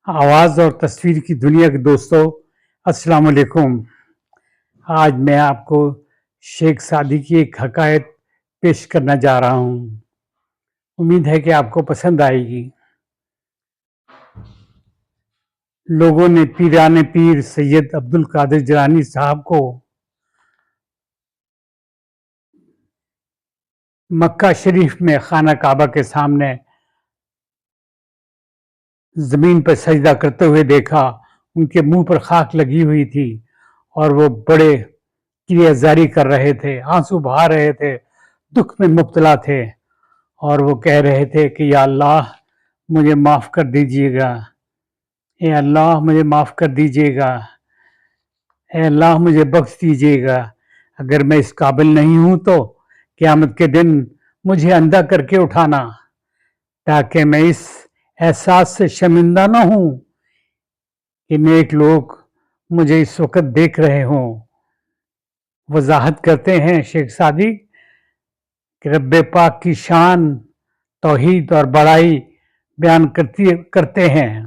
آواز اور تصویر کی دنیا کے دوستوں، السلام علیکم۔ آج میں آپ کو شیخ سعدی کی ایک حکایت پیش کرنا جا رہا ہوں۔ امید ہے کہ آپ کو پسند آئے گی۔ لوگوں نے پیران پیر سید عبد القادر جیلانی صاحب کو مکہ شریف میں خانہ کعبہ کے سامنے زمین پر سجدہ کرتے ہوئے دیکھا۔ ان کے منہ پر خاک لگی ہوئی تھی اور وہ بڑے کریہ زاری کر رہے تھے، آنسو بہا رہے تھے، دکھ میں مبتلا تھے، اور وہ کہہ رہے تھے کہ یا اللہ مجھے معاف کر دیجیے گا، اے اللہ مجھے معاف کر دیجیے گا، اے اللہ مجھے بخش دیجیے گا۔ اگر میں اس قابل نہیں ہوں تو قیامت کے دن مجھے اندھا کر کے اٹھانا، تاکہ میں اس احساس سے شرمندہ نہ ہوں کہ نیک لوگ مجھے اس وقت دیکھ رہے ہوں۔ وضاحت کرتے ہیں شیخ سعدی کہ رب پاک کی شان، توحید اور بڑائی بیان کرتے ہیں۔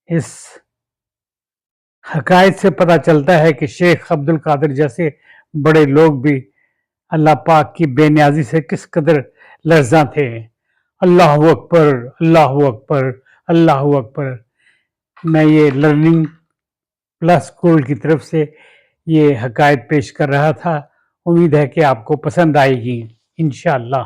اس حکایت سے پتہ چلتا ہے کہ شیخ عبد القادر جیسے بڑے لوگ بھی اللہ پاک کی بے نیازی سے کس قدر لرزاں تھے۔ اللہ اکبر، اللہ اکبر، اللہ اکبر۔ میں یہ لرننگ پلس اسکول کی طرف سے یہ حکایت پیش کر رہا تھا۔ امید ہے کہ آپ کو پسند آئے گی انشاءاللہ۔